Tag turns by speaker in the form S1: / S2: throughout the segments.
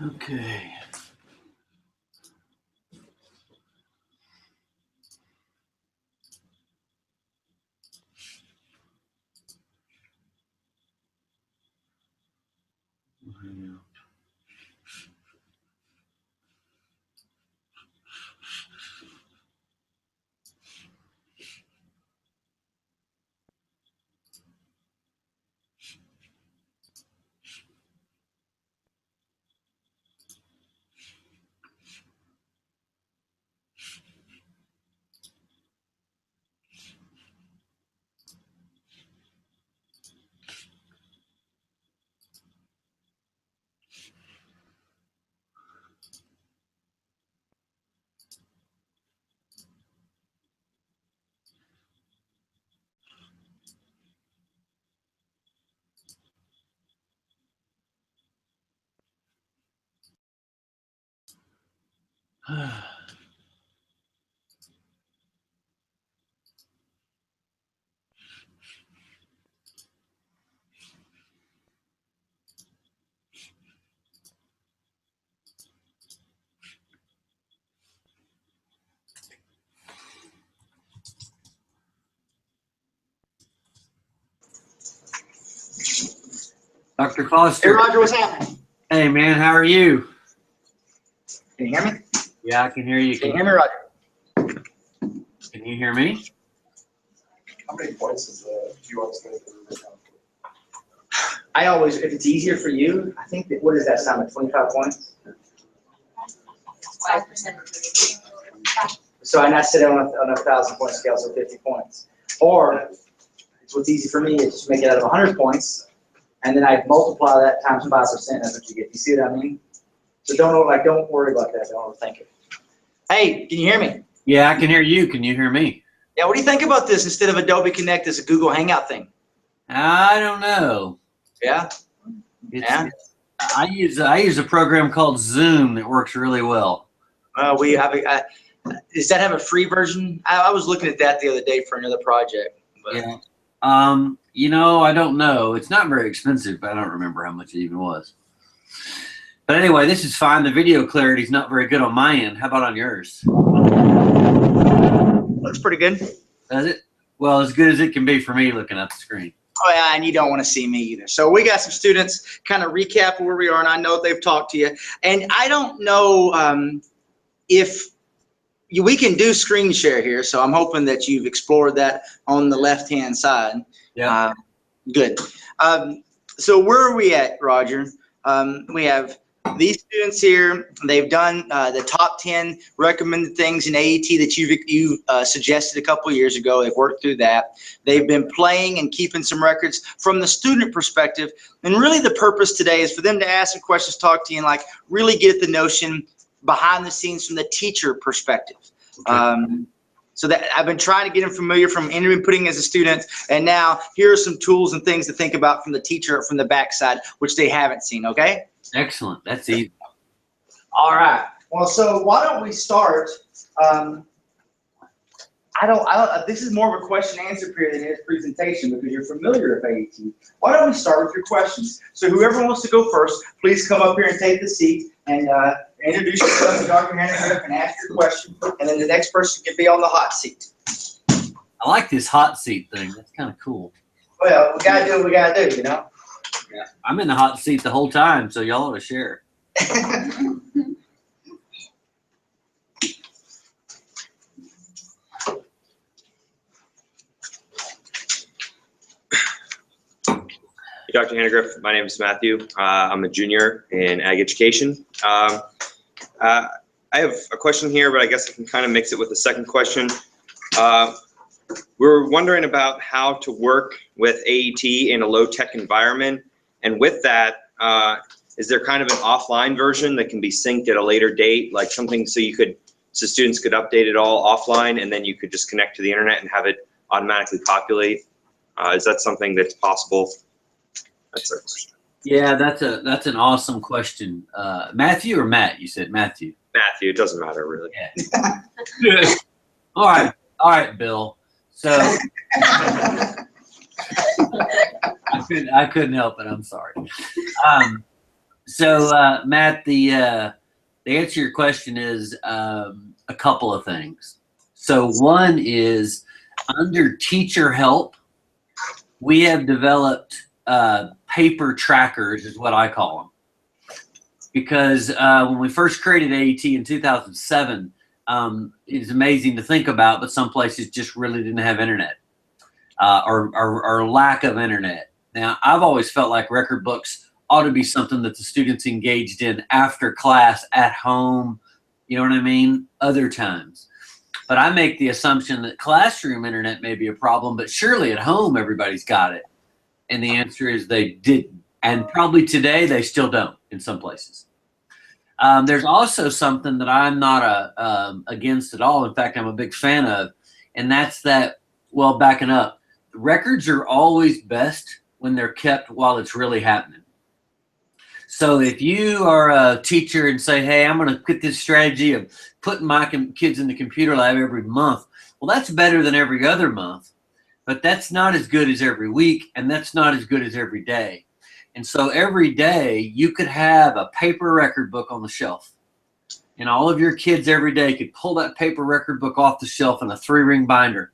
S1: Okay. Dr. Foster.
S2: Hey, Roger, what's happening?
S1: Hey, man, how are you?
S2: Can you hear me?
S1: Yeah, I can hear you.
S2: Can you hear me, Roger?
S1: Can you hear me?
S3: How many points is you always going to do?
S2: I always, if it's easier for you, I think that, what does that sound like, 25 points?
S4: 5%.
S2: So I not sit on a 1,000-point scale, so 50 points. Or, it's what's easy for me is just make it out of 100 points, and then I multiply that times 5%, that's what you get. You see what I mean? So don't worry about that, don't overthink it. Hey, can you hear me?
S1: Yeah, I can hear you. Can you hear me?
S2: Yeah, what do you think about this instead of Adobe Connect as a Google Hangout thing?
S1: I don't know.
S2: Yeah?
S1: Yeah. I use a program called Zoom that works really well.
S2: We have does that have a free version? I was looking at that the other day for another project. But.
S1: Yeah. You know, I don't know. It's not very expensive, but I don't remember how much it even was. But anyway, this is fine. The video clarity is not very good on my end. How about on yours?
S2: Looks pretty good.
S1: Does it? Well, as good as it can be for me looking at the screen.
S2: Oh, yeah, and you don't want to see me either. So we got some students kind of recap where we are, and I know they've talked to you. And I don't know if we can do screen share here, so I'm hoping that you've explored that on the left-hand side.
S1: Yeah.
S2: Good. So where are we at, Roger? We have these students here. They've done the top 10 recommended things in AET that you suggested a couple years ago. They've worked through that. They've been playing and keeping some records from the student perspective. And really the purpose today is for them to ask some questions, talk to you, and like really get the notion behind the scenes from the teacher perspective. Okay. So that I've been trying to get them familiar from inputting as a student, and now here are some tools and things to think about from the teacher from the backside, which they haven't seen. Okay.
S1: Excellent. That's easy.
S2: All right. Well, so why don't we start? This is more of a question and answer period than it is presentation because you're familiar with AET. Why don't we start with your questions? So whoever wants to go first, please come up here and take the seat and introduce yourself to Dr. Hanagriff and ask your question, and then the next person can be on the hot seat.
S1: I like this hot seat thing. That's kind of cool.
S2: Well, we gotta do what we gotta do, you know.
S1: Yeah. I'm in the hot seat the whole time, so y'all ought to share.
S5: Dr. Hanagriff, my name is Matthew. I'm a junior in ag education. I have a question here, but I guess I can kind of mix it with a second question. We're wondering about how to work with AET in a low-tech environment. And with that, is there kind of an offline version that can be synced at a later date, like something so students could update it all offline, and then you could just connect to the internet and have it automatically populate? Is that something that's possible? That's our question.
S1: Yeah, that's an awesome question. Matthew or Matt? You said Matthew.
S5: Matthew, it doesn't matter really.
S1: Yeah. All right, Bill. So I couldn't help it. I'm sorry. So, Matt, the answer to your question is a couple of things. So one is under teacher help, we have developed paper trackers, is what I call them. Because when we first created AET in 2007, it's amazing to think about, but some places just really didn't have internet or lack of internet. Now, I've always felt like record books ought to be something that the students engaged in after class, at home, you know what I mean, other times. But I make the assumption that classroom internet may be a problem, but surely at home everybody's got it. And the answer is they didn't. And probably today they still don't in some places. There's also something that I'm not against at all. In fact, I'm a big fan of, and that's that, well, backing up, records are always best when they're kept while it's really happening. So if you are a teacher and say, hey, I'm going to put this strategy of putting my kids in the computer lab every month, well, that's better than every other month, but that's not as good as every week, and that's not as good as every day. And so every day you could have a paper record book on the shelf, and all of your kids every day could pull that paper record book off the shelf in a 3-ring binder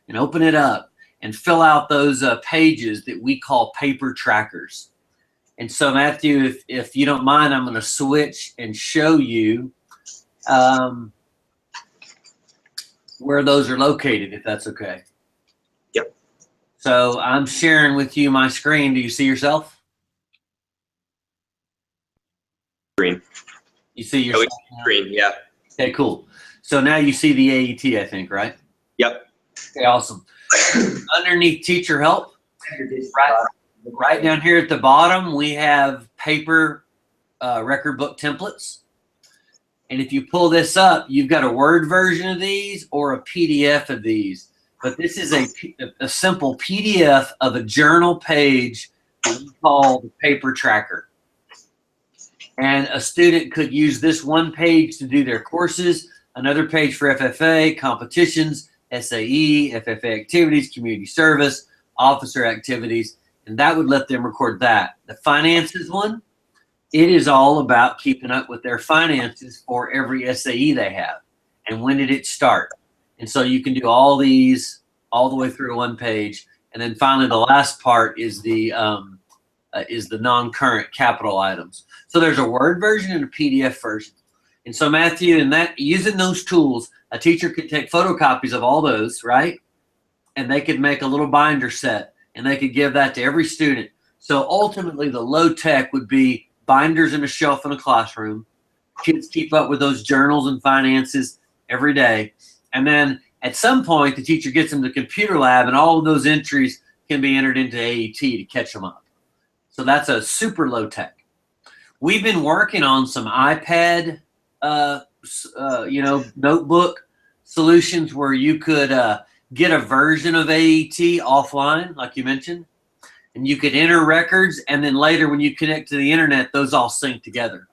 S1: and open it up and fill out those pages that we call paper trackers. And so, Matthew, if you don't mind, I'm going to switch and show you where those are located, if that's okay.
S5: Yep.
S1: So I'm sharing with you my screen. Do you see yourself?
S5: Green.
S1: You see yourself?
S5: Green, yeah.
S1: Okay, cool. So now you see the AET, I think, right?
S5: Yep.
S1: Okay, awesome. Underneath teacher help, right down here at the bottom, we have paper record book templates. And if you pull this up, you've got a Word version of these or a PDF of these. But this is a simple PDF of a journal page that we call the paper tracker. And a student could use this one page to do their courses, another page for FFA, competitions, SAE, FFA activities, community service, officer activities, and that would let them record that. The finances one, it is all about keeping up with their finances for every SAE they have. And when did it start? And so you can do all these all the way through one page. And then finally, the last part is the non-current capital items. So there's a Word version and a PDF version. And so Matthew, in that, using those tools, a teacher could take photocopies of all those, right? And they could make a little binder set, and they could give that to every student. So ultimately, the low tech would be binders in a shelf in a classroom. Kids keep up with those journals and finances every day. And then at some point, the teacher gets them to the computer lab, and all of those entries can be entered into AET to catch them up. So that's a super low tech. We've been working on some iPad, notebook solutions where you could get a version of AET offline, like you mentioned, and you could enter records, and then later when you connect to the internet, those all sync together.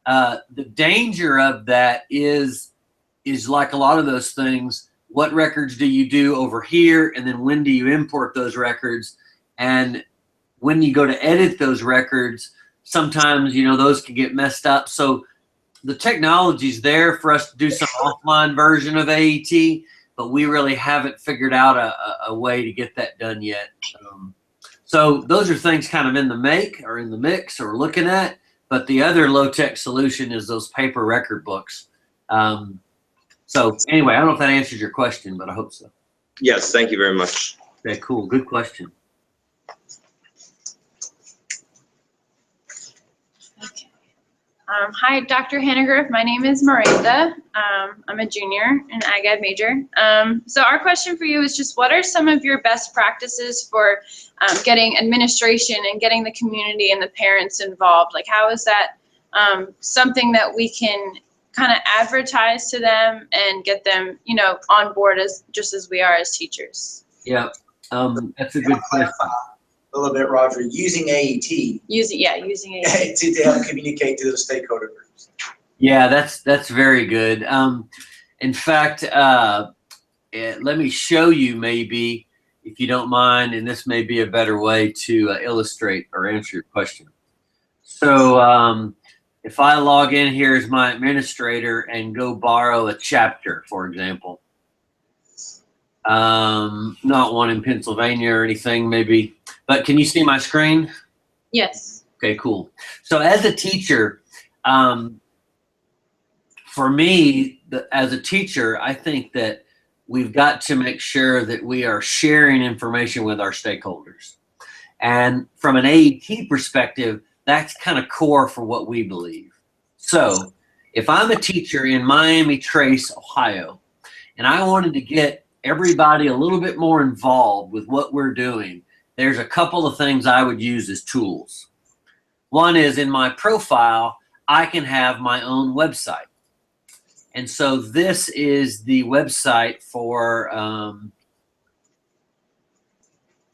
S1: The danger of that is like a lot of those things, what records do you do over here, and then when do you import those records? And when you go to edit those records, sometimes, those can get messed up. So the technology's there for us to do some offline version of AET, but we really haven't figured out a way to get that done yet. So those are things kind of in the mix or looking at, but the other low-tech solution is those paper record books. So anyway, I don't know if that answers your question, but I hope so.
S5: Yes, thank you very much.
S1: Okay, cool. Good question.
S4: Okay. Hi, Dr. Hanagriff. My name is Miranda. I'm a junior, an ag ed major. So our question for you is just what are some of your best practices for getting administration and getting the community and the parents involved? Like, how is that something that we can kind of advertise to them and get them, on board as we are as teachers?
S1: Yeah, that's a good question.
S2: A little bit, Roger, using AET
S4: Using AET.
S2: to help communicate to those stakeholder groups.
S1: Yeah, that's very good. In fact, let me show you maybe, if you don't mind, and this may be a better way to illustrate or answer your question. So if I log in here as my administrator and go borrow a chapter, for example, not one in Pennsylvania or anything maybe, but can you see my screen?
S4: Yes.
S1: Okay, cool. So as a teacher, for me, as a teacher, I think that we've got to make sure that we are sharing information with our stakeholders. And from an AET perspective, that's kind of core for what we believe. So if I'm a teacher in Miami Trace, Ohio, and I wanted to get everybody a little bit more involved with what we're doing, there's a couple of things I would use as tools. One is in my profile, I can have my own website. And so this is the website for,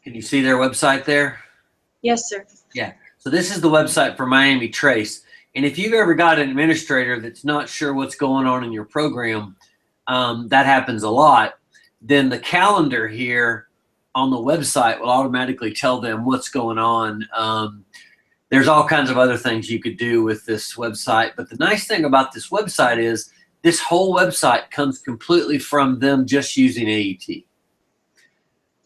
S1: can you see their website there?
S4: Yes, sir.
S1: Yeah. So this is the website for Miami Trace. And if you've ever got an administrator that's not sure what's going on in your program, that happens a lot, then the calendar here on the website will automatically tell them what's going on. There's all kinds of other things you could do with this website. But the nice thing about this website is this whole website comes completely from them just using AET.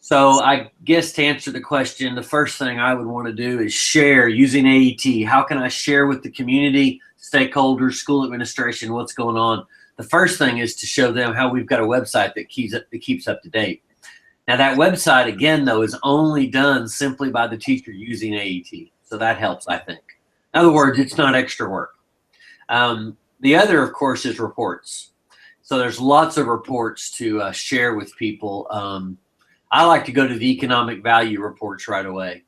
S1: So I guess to answer the question, the first thing I would want to do is share using AET. How can I share with the community, stakeholders, school administration, what's going on? The first thing is to show them how we've got a website that keeps up to date. Now that website, again, though, is only done simply by the teacher using AET. So that helps, I think. In other words, it's not extra work. The other, of course, is reports. So there's lots of reports to share with people. I like to go to the economic value reports right away.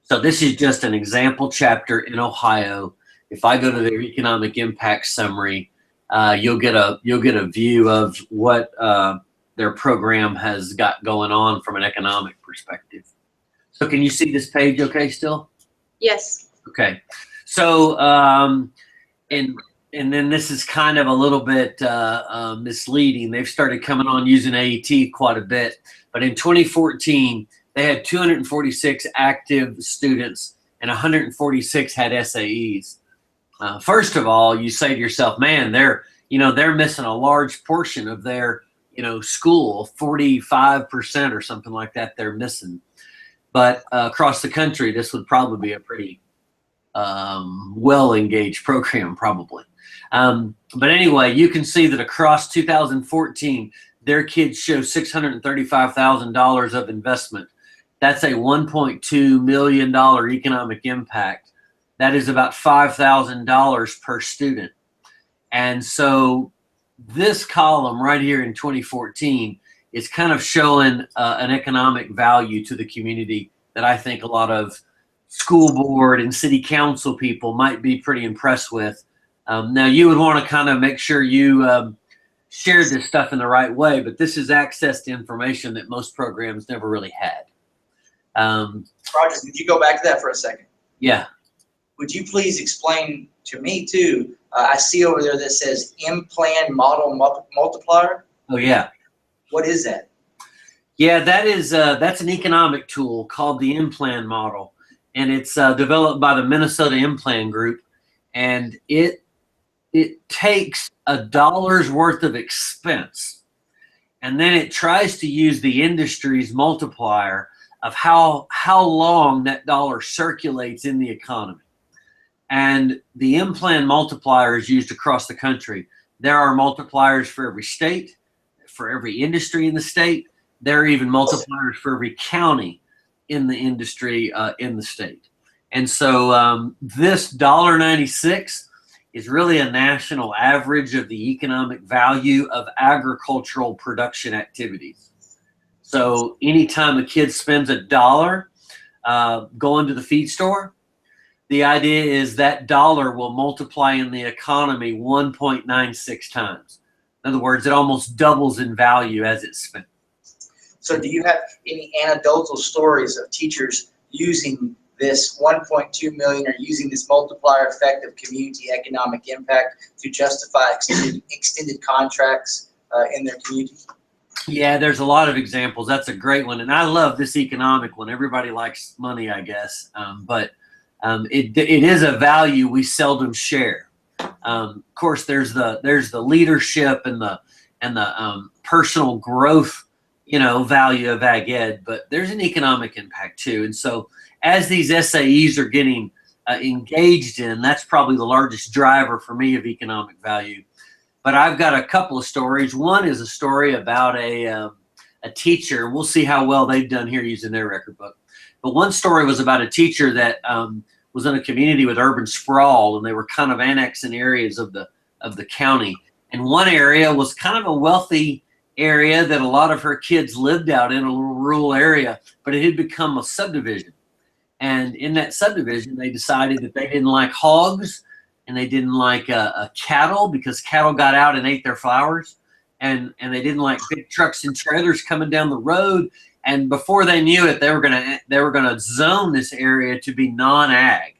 S1: So this is just an example chapter in Ohio. If I go to their economic impact summary, you'll get a view of what their program has got going on from an economic perspective. So can you see this page okay still?
S4: Yes.
S1: Okay. So and then this is kind of a little bit misleading. They've started coming on using AET quite a bit. But in 2014, they had 246 active students and 146 had SAEs. First of all, you say to yourself, man, they're missing a large portion of their, school, 45% or something like that they're missing. But across the country, this would probably be a pretty well-engaged program, probably. But anyway, you can see that across 2014, their kids show $635,000 of investment. That's a $1.2 million economic impact. That is about $5,000 per student. And so this column right here in 2014 is kind of showing an economic value to the community that I think a lot of school board and city council people might be pretty impressed with. Now you would want to kind of make sure you shared this stuff in the right way, but this is access to information that most programs never really had.
S2: Roger, could you go back to that for a second?
S1: Yeah.
S2: Would you please explain to me too, I see over there that says M-Plan Model Multiplier.
S1: Oh yeah.
S2: What is that?
S1: Yeah, that's an economic tool called the M-Plan model, and it's developed by the Minnesota M-Plan group, and it takes $1 worth of expense, and then it tries to use the industry's multiplier of how long that dollar circulates in the economy. And the M-Plan multiplier is used across the country. There are multipliers for every state, for every industry in the state. There are even multipliers for every county in the industry in the state. And so this $1.96 is really a national average of the economic value of agricultural production activities. So anytime a kid spends $1 going to the feed store, the idea is that dollar will multiply in the economy 1.96 times. In other words, it almost doubles in value as it's spent.
S2: So do you have any anecdotal stories of teachers using this 1.2 million or using this multiplier effect of community economic impact to justify extended contracts in their community?
S1: Yeah, there's a lot of examples. That's a great one. And I love this economic one. Everybody likes money, I guess. But It is a value we seldom share. Of course, there's the leadership and the personal growth, value of ag ed, but there's an economic impact too. And so as these SAEs are getting engaged in, that's probably the largest driver for me of economic value. But I've got a couple of stories. One is a story about a teacher. We'll see how well they've done here using their record book. But one story was about a teacher that was in a community with urban sprawl, and they were kind of annexing areas of the county. And one area was kind of a wealthy area that a lot of her kids lived out in, a little rural area, but it had become a subdivision. And in that subdivision, they decided that they didn't like hogs and they didn't like cattle, because cattle got out and ate their flowers. And they didn't like big trucks and trailers coming down the road. And before they knew it, they were gonna zone this area to be non-ag.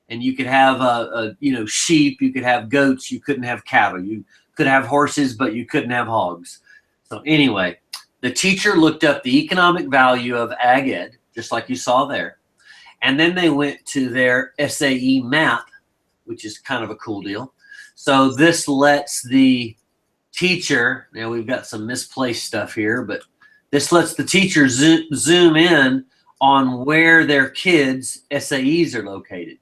S1: And you could have sheep, you could have goats, you couldn't have cattle. You could have horses, but you couldn't have hogs. So anyway, the teacher looked up the economic value of ag ed, just like you saw there. And then they went to their SAE map, which is kind of a cool deal. So this lets the teacher, now we've got some misplaced stuff here, but this lets the teacher zoom in on where their kids' SAEs are located.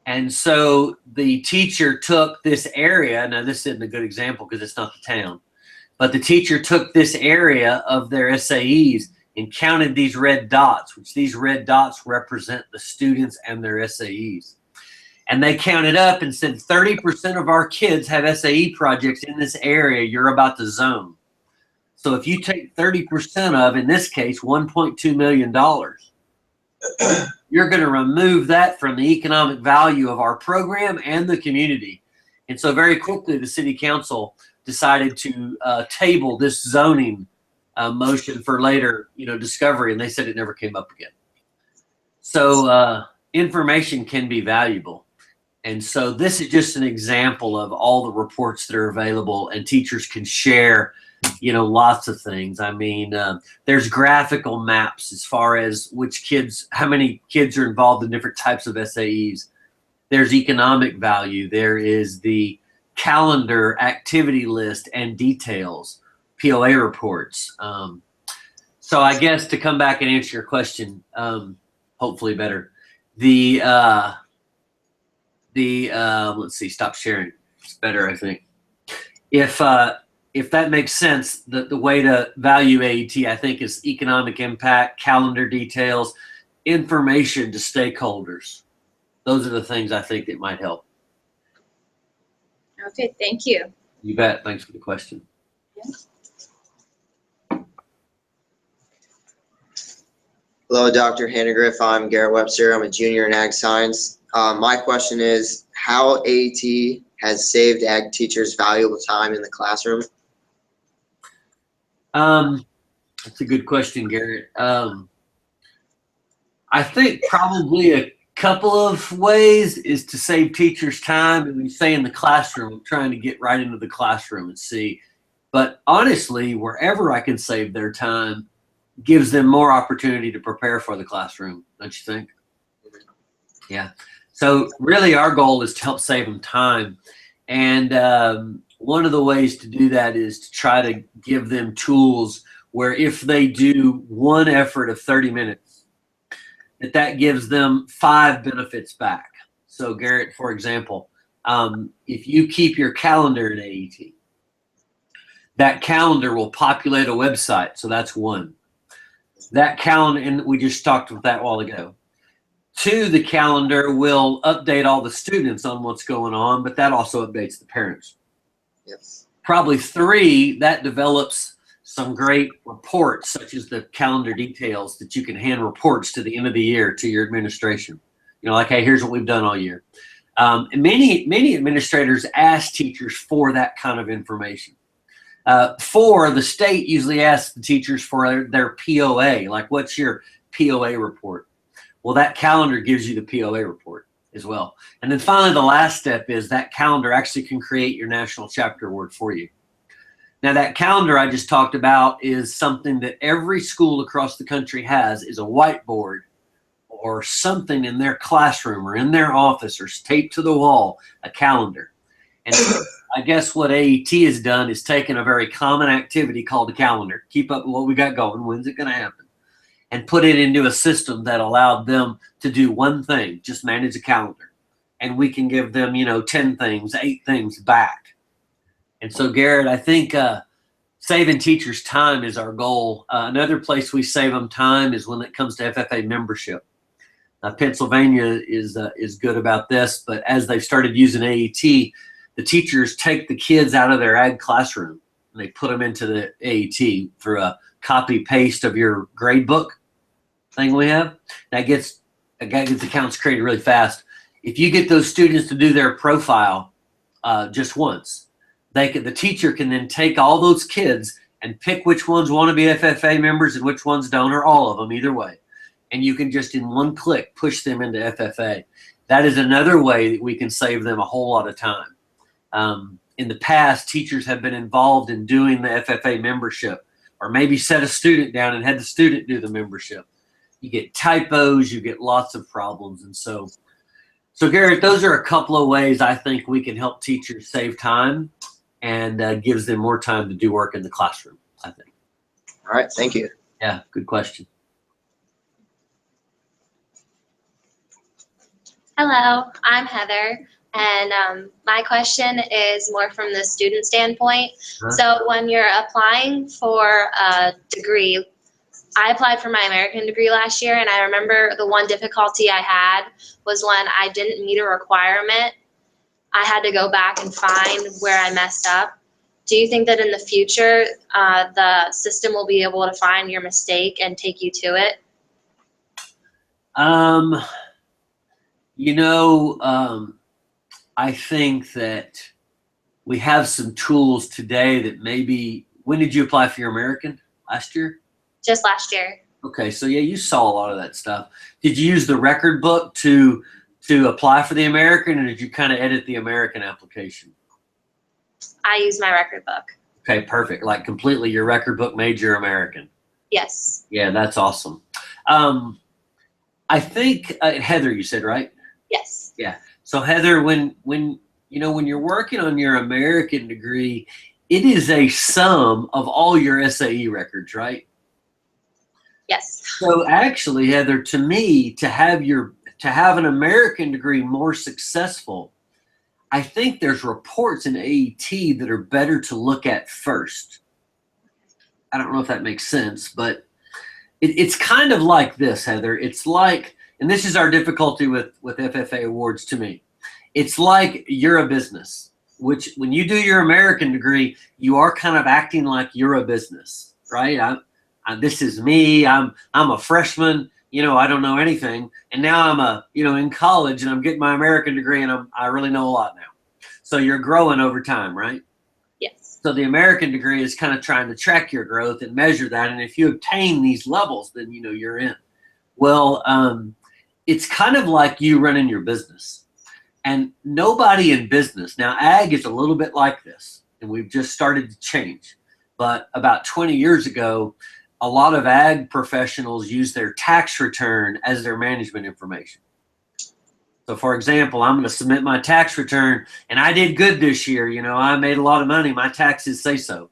S1: And so the teacher took this area, now this isn't a good example because it's not the town, but the teacher took this area of their SAEs and counted these red dots, which these red dots represent the students and their SAEs. And they counted up and said 30% of our kids have SAE projects in this area you're about to zone. So if you take 30% of, in this case, $1.2 million, you're going to remove that from the economic value of our program and the community. And so very quickly, the city council decided to table this zoning motion for later, discovery, and they said it never came up again. So information can be valuable. And so this is just an example of all the reports that are available, and teachers can share, lots of things. I mean, there's graphical maps as far as how many kids are involved in different types of SAEs. There's economic value. There is the calendar activity list and details, POA reports. So I guess to come back and answer your question, hopefully better, let's see, stop sharing. It's better, I think. If that makes sense, the way to value AET, I think, is economic impact, calendar details, information to stakeholders. Those are the things I think that might help.
S4: Okay, thank you.
S1: You bet. Thanks for the question.
S6: Hello, Dr. Hanagriff. I'm Garrett Webster. I'm a junior in ag science. My question is how AET has saved ag teachers valuable time in the classroom.
S1: That's a good question, Garrett. I think probably a couple of ways is to save teachers time. And we say in the classroom, I'm trying to get right into the classroom and see. But honestly, wherever I can save their time gives them more opportunity to prepare for the classroom, don't you think? Yeah. So really our goal is to help save them time. And one of the ways to do that is to try to give them tools where if they do one effort of 30 minutes, that gives them 5 benefits back. So Garrett, for example, if you keep your calendar in AET, that calendar will populate a website. So that's one. That calendar, and we just talked about that a while ago. 2, the calendar will update all the students on what's going on, but that also updates the parents.
S6: Yes.
S1: Probably 3, that develops some great reports, such as the calendar details that you can hand reports to the end of the year to your administration. Like, hey, here's what we've done all year. And many administrators ask teachers for that kind of information. 4, the state usually asks the teachers for their POA, like what's your POA report? Well, that calendar gives you the POA report as well. And then finally, the last step is that calendar actually can create your national chapter award for you. Now, that calendar I just talked about is something that every school across the country has, is a whiteboard or something in their classroom or in their office or taped to the wall, a calendar. And I guess what AET has done is taken a very common activity called a calendar, keep up with what we got going, when's it going to happen, and put it into a system that allowed them to do one thing, just manage a calendar. And we can give them, 10 things, 8 things back. And so, Garrett, I think saving teachers time is our goal. Another place we save them time is when it comes to FFA membership. Pennsylvania is good about this, but as they've started using AET, the teachers take the kids out of their ag classroom and they put them into the AET through a copy paste of your grade book thing we have. That gets accounts created really fast. If you get those students to do their profile just once, the teacher can then take all those kids and pick which ones want to be FFA members and which ones don't, or all of them, either way. And you can just in one click push them into FFA. That is another way that we can save them a whole lot of time. In the past, teachers have been involved in doing the FFA membership, or maybe set a student down and had the student do the membership. You get typos, you get lots of problems. And so Garrett, those are a couple of ways I think we can help teachers save time and gives them more time to do work in the classroom, I think.
S6: All right, thank you.
S1: Yeah, good question.
S7: Hello, I'm Heather, and my question is more from the student standpoint.
S1: Huh?
S7: So when you're applying for a degree, I applied for my American degree last year, and I remember the one difficulty I had was when I didn't meet a requirement, I had to go back and find where I messed up. Do you think that in the future, the system will be able to find your mistake and take you to it?
S1: I think that we have some tools today that maybe, when did you apply for your American? Last year?
S7: Just last year.
S1: Okay, so yeah, you saw a lot of that stuff. Did you use the record book to apply for the American, or did you kind of edit the American application?
S7: I used my record book.
S1: Okay, perfect. Like completely your record book made your American.
S7: Yes.
S1: Yeah, that's awesome. I think Heather, you said, right?
S7: Yes.
S1: Yeah. So Heather, when you're working on your American degree, it is a sum of all your SAE records, right?
S7: Yes.
S1: So actually, Heather, to me, to have an American degree more successful, I think there's reports in AET that are better to look at first. I don't know if that makes sense, but it's kind of like this, Heather. It's like, and this is our difficulty with FFA awards to me. It's like you're a business, which when you do your American degree, you are kind of acting like you're a business, right? This is me. I'm a freshman. I don't know anything, and now I'm in college and I'm getting my American degree, and I really know a lot now. So you're growing over time, right?
S7: Yes.
S1: So the American degree is kind of trying to track your growth and measure that, and if you obtain these levels, then you're in. Well, it's kind of like you running your business, and nobody in business now. Ag is a little bit like this, and we've just started to change. But about 20 years ago, a lot of ag professionals use their tax return as their management information. So for example, I'm going to submit my tax return and I did good this year. I made a lot of money. My taxes say so.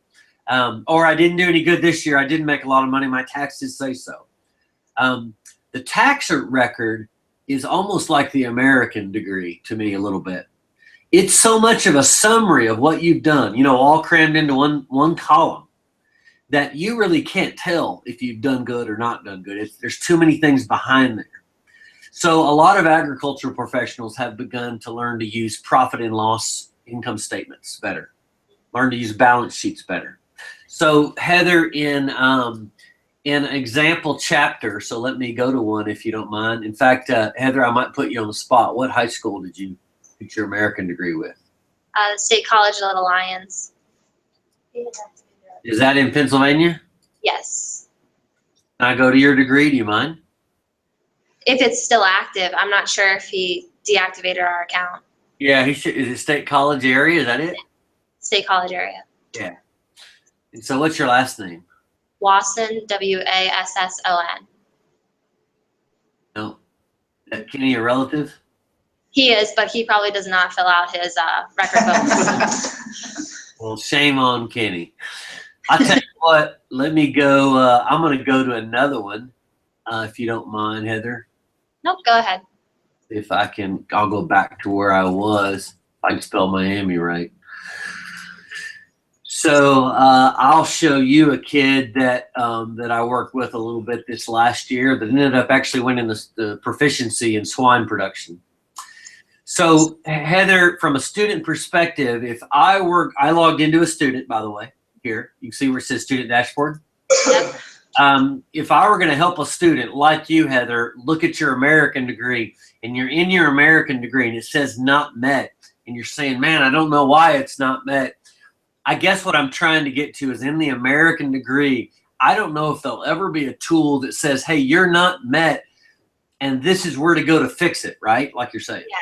S1: Or I didn't do any good this year. I didn't make a lot of money. My taxes say so. The tax record is almost like the American degree to me a little bit. It's so much of a summary of what you've done, all crammed into one column, that you really can't tell if you've done good or not done good. There's too many things behind there. So a lot of agricultural professionals have begun to learn to use profit and loss income statements better, learn to use balance sheets better. So Heather, in example chapter, so let me go to one if you don't mind. In fact, Heather, I might put you on the spot. What high school did you get your American degree with?
S7: State College of Little Lions.
S1: Is that in Pennsylvania?
S7: Yes.
S1: Can I go to your degree? Do you mind?
S7: If it's still active, I'm not sure if he deactivated our account.
S1: Yeah, he should. Is it State College area? Is that it?
S7: State College area.
S1: Yeah. And so what's your last name?
S7: Wasson, Wasson.
S1: No. Is Kenny a relative?
S7: He is, but he probably does not fill out his record books.
S1: Well, shame on Kenny. I'll tell you what, let me go. I'm going to go to another one, if you don't mind, Heather.
S7: Nope, go ahead.
S1: If I can, I'll go back to where I was. If I can spell Miami right. So I'll show you a kid that that I worked with a little bit this last year that ended up actually winning the proficiency in swine production. So Heather, from a student perspective, if I logged into a student, by the way, here, you can see where it says student dashboard.
S7: Yep.
S1: If I were going to help a student like you, Heather, look at your American degree, and you're in your American degree and it says not met, and you're saying, man, I don't know why it's not met. I guess what I'm trying to get to is in the American degree, I don't know if there'll ever be a tool that says, hey, you're not met, and this is where to go to fix it, right? Like you're saying.
S7: Yeah.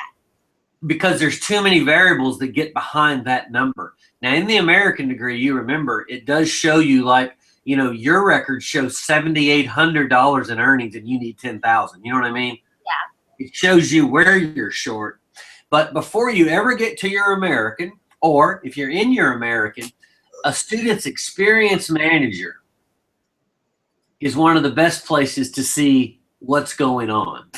S1: Because there's too many variables that get behind that number. Now, in the American degree, you remember, it does show you, like, you know, your record shows $7,800 in earnings and you need $10,000. You know what I mean?
S7: Yeah.
S1: It shows you where you're short. But before you ever get to your American, or if you're in your American, a student's experience manager is one of the best places to see what's going on.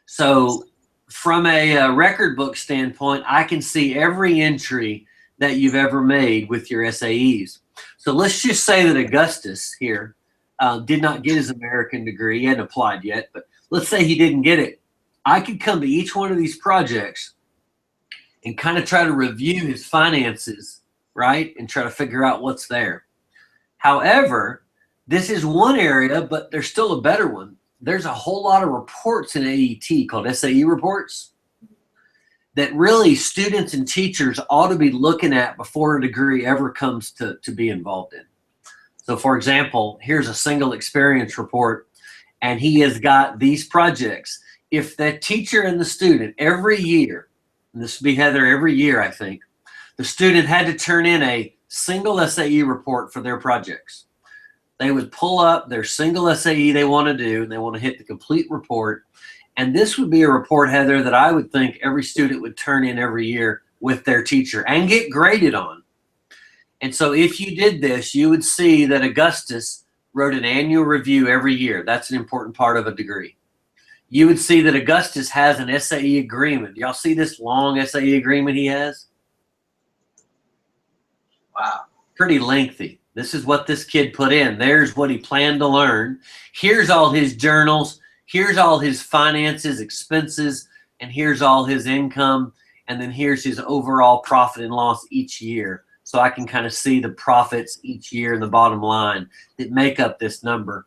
S1: So from a record book standpoint, I can see every entry that you've ever made with your SAEs. So let's just say that Augustus here did not get his American degree. He hadn't applied yet, but let's say he didn't get it. I could come to each one of these projects and kind of try to review his finances, right? And try to figure out what's there. However, this is one area, but there's still a better one. There's a whole lot of reports in AET called SAE reports that really students and teachers ought to be looking at before a degree ever comes to be involved in. So for example, here's a single experience report, and he has got these projects. If the teacher and the student every year, and this would be Heather every year, I think, the student had to turn in a single SAE report for their projects. They would pull up their single SAE they want to do, and they want to hit the complete report. And this would be a report, Heather, that I would think every student would turn in every year with their teacher and get graded on. And so if you did this, you would see that Augustus wrote an annual review every year. That's an important part of a degree. You would see that Augustus has an SAE agreement. Y'all see this long SAE agreement he has?
S2: Wow.
S1: Pretty lengthy. This is what this kid put in. There's what he planned to learn. Here's all his journals. Here's all his finances, expenses, and here's all his income. And then here's his overall profit and loss each year. So I can kind of see the profits each year in the bottom line that make up this number.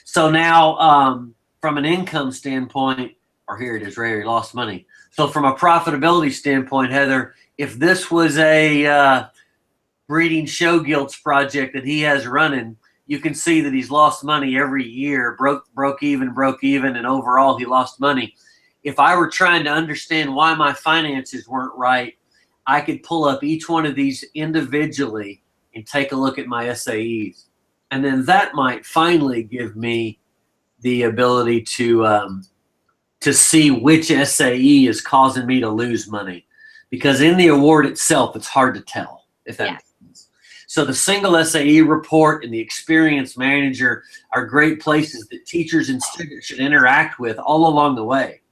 S1: So now from an income standpoint, or here it is, right here, he lost money. So from a profitability standpoint, Heather, if this was a breeding show gilts project that he has running, you can see that he's lost money every year, broke even, and overall he lost money. If I were trying to understand why my finances weren't right, I could pull up each one of these individually and take a look at my SAEs. And then that might finally give me the ability to see which SAE is causing me to lose money. Because in the award itself, it's hard to tell, if that makes sense. So the single SAE report and the experience manager are great places that teachers and students should interact with all along the way.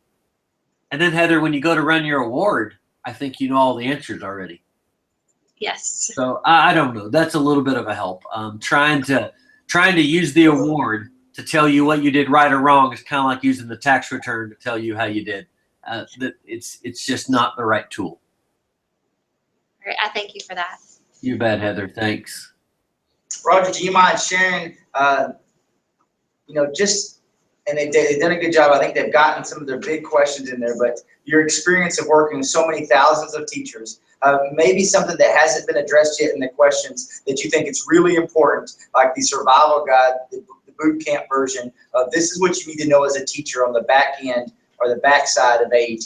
S1: And then Heather, when you go to run your award, I think you know all the answers already.
S7: Yes.
S1: So I don't know. That's a little bit of a help. Trying to use the award to tell you what you did right or wrong is kind of like using the tax return to tell you how you did. It's just not the right tool.
S7: All right, I thank you for that.
S1: You bet, Heather. Thanks.
S2: Roger, do you mind sharing, just, and they've done a good job. I think they've gotten some of their big questions in there, but your experience of working with so many thousands of teachers, maybe something that hasn't been addressed yet in the questions that you think it's really important, like the survival guide, the boot camp version of this is what you need to know as a teacher on the back end or the back side of AET.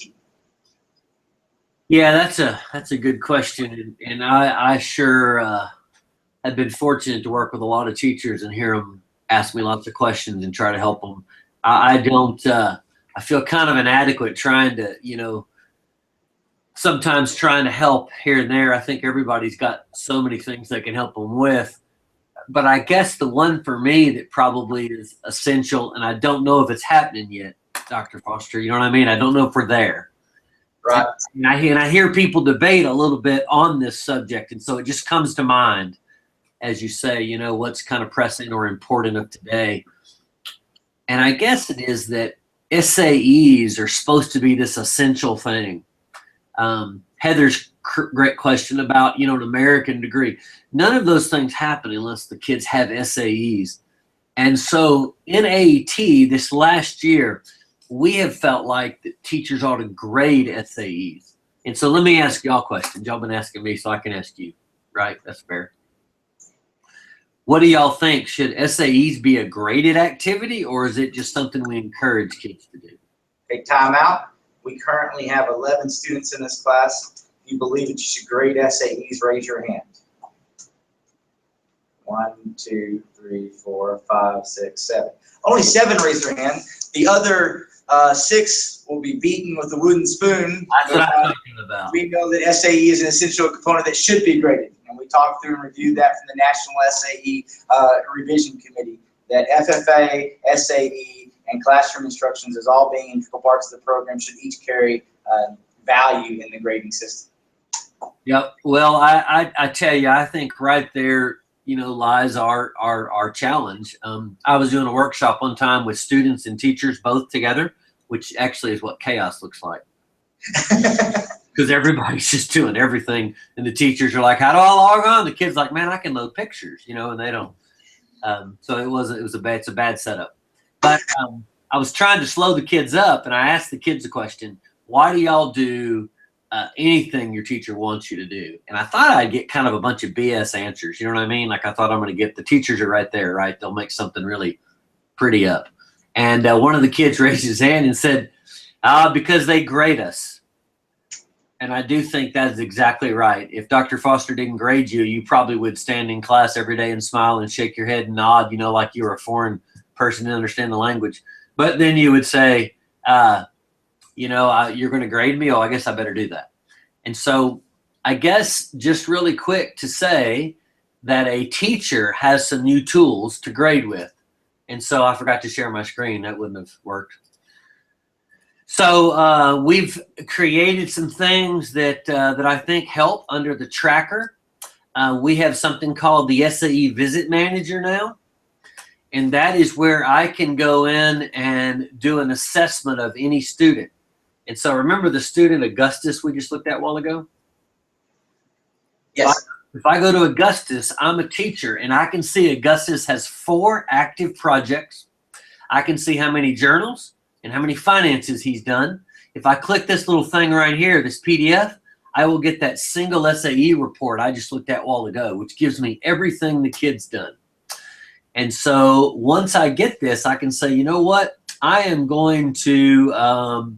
S1: Yeah, that's a good question, and I sure have been fortunate to work with a lot of teachers and hear them ask me lots of questions and try to help them. I I feel kind of inadequate trying to, sometimes trying to help here and there. I think everybody's got so many things they can help them with. But I guess the one for me that probably is essential, and I don't know if it's happening yet, Dr. Foster, you know what I mean? I don't know if we're there.
S2: Right.
S1: And I hear people debate a little bit on this subject, and so it just comes to mind, as you say, what's kind of pressing or important of today. And I guess it is that SAEs are supposed to be this essential thing. Heather's great question about, an American degree. None of those things happen unless the kids have SAEs. And so in AET this last year, we have felt like that teachers ought to grade SAEs. And so let me ask y'all questions. Y'all been asking me, so I can ask you, right? That's fair. What do y'all think? Should SAEs be a graded activity, or is it just something we encourage kids to do?
S2: Take time out. We currently have 11 students in this class. If you believe that you should grade SAEs, raise your hand. 1, 2, 3, 4, 5, 6, 7. Only 7 raised their hand. The other 6 will be beaten with a wooden spoon.
S1: That's what I'm talking about.
S2: We know that SAE is an essential component that should be graded. And we talked through and reviewed that from the National SAE Revision Committee, that FFA, SAE, and classroom instructions as all being integral parts of the program should each carry value in the grading system.
S1: Yep. Well, I tell you, I think right there, lies our challenge. I was doing a workshop one time with students and teachers both together, which actually is what chaos looks like. Because everybody's just doing everything, and the teachers are like, "How do I log on?" The kids like, "Man, I can load pictures," and they don't. So it's a bad setup. But I was trying to slow the kids up, and I asked the kids a question: why do y'all do anything your teacher wants you to do? And I thought I'd get kind of a bunch of BS answers. You know what I mean? Like I thought I'm going to get the teachers are right there, right? They'll make something really pretty up. And one of the kids raised his hand and said, because they grade us. And I do think that's exactly right. If Dr. Foster didn't grade you, you probably would stand in class every day and smile and shake your head and nod, like you were a foreign person to understand the language. But then you would say, you're going to grade me. Oh, I guess I better do that. And so I guess just really quick to say that a teacher has some new tools to grade with. And so I forgot to share my screen. That wouldn't have worked. So we've created some things that I think help under the tracker. We have something called the SAE Visit Manager now. And that is where I can go in and do an assessment of any student. And so remember the student Augustus we just looked at a while ago?
S2: Yes.
S1: If I go to Augustus, I'm a teacher, and I can see Augustus has 4 active projects. I can see how many journals and how many finances he's done. If I click this little thing right here, this PDF, I will get that single SAE report I just looked at a while ago, which gives me everything the kid's done. And so once I get this, I can say, you know what? I am going to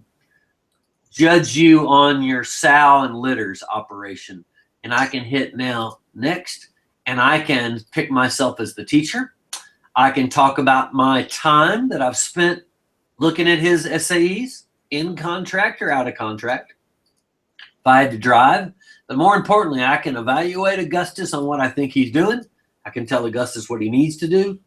S1: judge you on your sow and litters operation. And I can hit now next, and I can pick myself as the teacher. I can talk about my time that I've spent looking at his SAEs, in contract or out of contract, if I had to drive. But more importantly, I can evaluate Augustus on what I think he's doing. I can tell Augustus what he needs to do.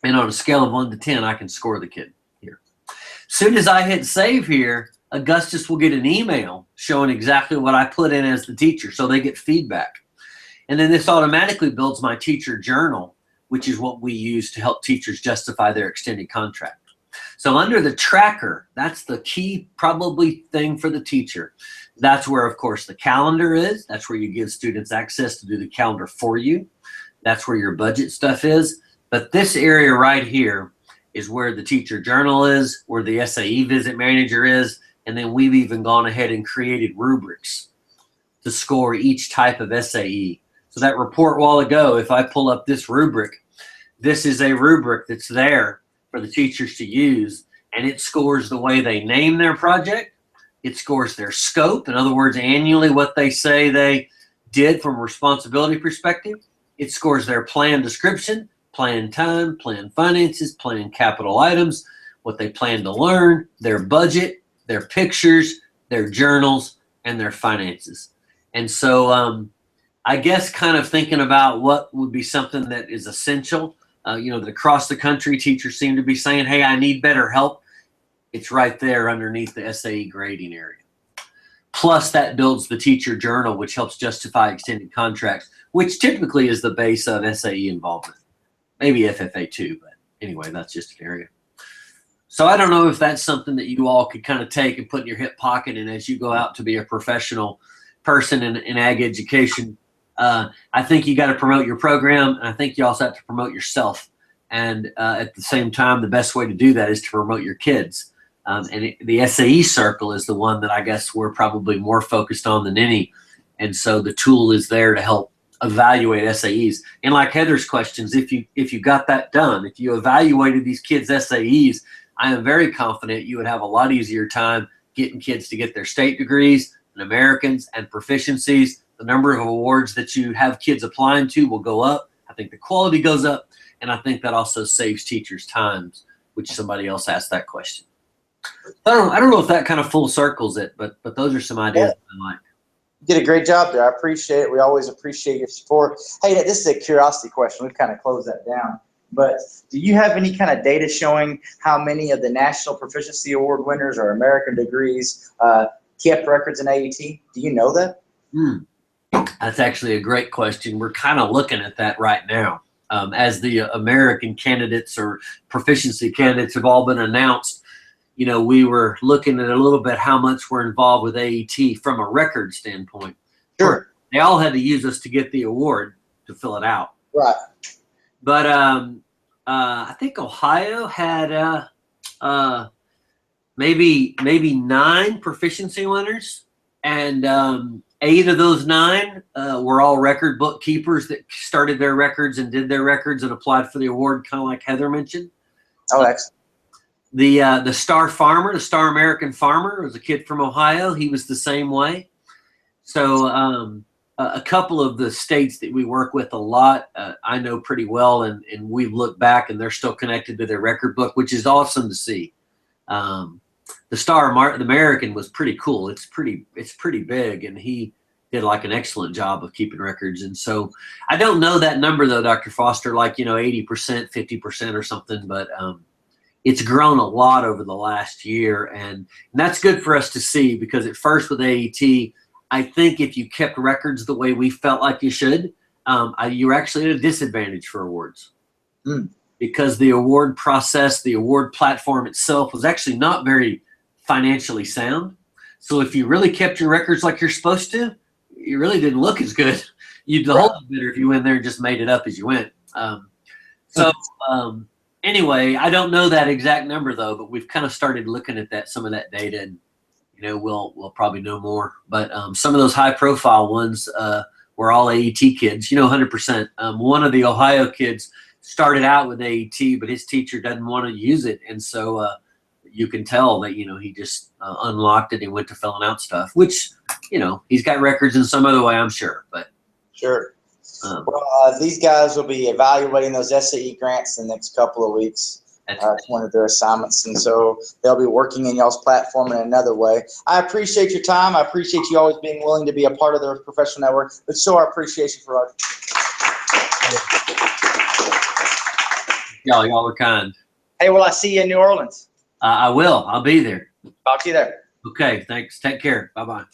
S1: And on a scale of 1 to 10, I can score the kid here. As soon as I hit save here, Augustus will get an email showing exactly what I put in as the teacher, so they get feedback. And then this automatically builds my teacher journal, which is what we use to help teachers justify their extended contract. So under the tracker, that's the key probably thing for the teacher. That's where, of course, the calendar is. That's where you give students access to do the calendar for you. That's where your budget stuff is. But this area right here is where the teacher journal is, where the SAE Visit Manager is, and then we've even gone ahead and created rubrics to score each type of SAE. So that report a while ago, if I pull up this rubric, this is a rubric that's there for the teachers to use, and it scores the way they name their project. It scores their scope, in other words, annually what they say they did from a responsibility perspective. It scores their plan description, plan time, plan finances, plan capital items, what they plan to learn, their budget, their pictures, their journals, and their finances. And so I guess kind of thinking about what would be something that is essential, that across the country, teachers seem to be saying, hey, I need better help. It's right there underneath the SAE grading area. Plus that builds the teacher journal, which helps justify extended contracts, which typically is the base of SAE involvement. Maybe FFA too, but anyway, that's just an area. So I don't know if that's something that you all could kind of take and put in your hip pocket, and as you go out to be a professional person in ag education, I think you got to promote your program, and I think you also have to promote yourself. And at the same time, the best way to do that is to promote your kids. The SAE circle is the one that I guess we're probably more focused on than any. And so the tool is there to help evaluate SAEs. And like Heather's questions, if you got that done, if you evaluated these kids' SAEs, I am very confident you would have a lot easier time getting kids to get their state degrees and Americans and proficiencies. The number of awards that you have kids applying to will go up. I think the quality goes up. And I think that also saves teachers times, which somebody else asked that question. I don't know if that kind of full circles it, but those are some ideas I like.
S2: You did a great job there. I appreciate it. We always appreciate your support. Hey, this is a curiosity question. We've kind of closed that down. But do you have any kind of data showing how many of the National Proficiency Award winners or American degrees kept records in AET? Do you know that?
S1: That's actually a great question. We're kind of looking at that right now. As the American candidates or proficiency candidates have all been announced, we were looking at a little bit how much we're involved with AET from a record standpoint.
S2: Sure.
S1: They all had to use us to get the award to fill it out.
S2: Right.
S1: But I think Ohio had maybe 9 proficiency winners, and 8 of those 9 were all record bookkeepers that started their records and did their records and applied for the award, kind of like Heather mentioned.
S2: Oh, excellent.
S1: The Star Farmer, the Star American Farmer, was a kid from Ohio. He was the same way. So a couple of the states that we work with a lot, I know pretty well, and we've looked back and they're still connected to their record book, which is awesome to see. The American was pretty cool. It's pretty big, and he did like an excellent job of keeping records. And so I don't know that number though, Dr. Foster, like 80%, 50% or something, but it's grown a lot over the last year, and that's good for us to see, because at first with AET, I think if you kept records the way we felt like you should, you're actually at a disadvantage for awards. Because the award process, the award platform itself was actually not very financially sound. So if you really kept your records like you're supposed to, you really didn't look as good. You'd hold it better if you went there and just made it up as you went. Anyway, I don't know that exact number though, but we've kind of started looking at some of that data, and we'll probably know more. But some of those high profile ones were all AET kids, 100%. One of the Ohio kids started out with AET, but his teacher doesn't want to use it. And so you can tell that, he just unlocked it and went to filling out stuff, which, he's got records in some other way, I'm sure. But
S2: sure. These guys will be evaluating those SAE grants in the next couple of weeks. It's one of their assignments, and so they'll be working in y'all's platform in another way. I appreciate your time. I appreciate you always being willing to be a part of the professional network. But show our appreciation for Roger.
S1: Y'all are kind.
S2: Hey, well, I see you in New Orleans.
S1: I will. I'll be there.
S2: Talk to you there.
S1: Okay, thanks. Take care. Bye-bye.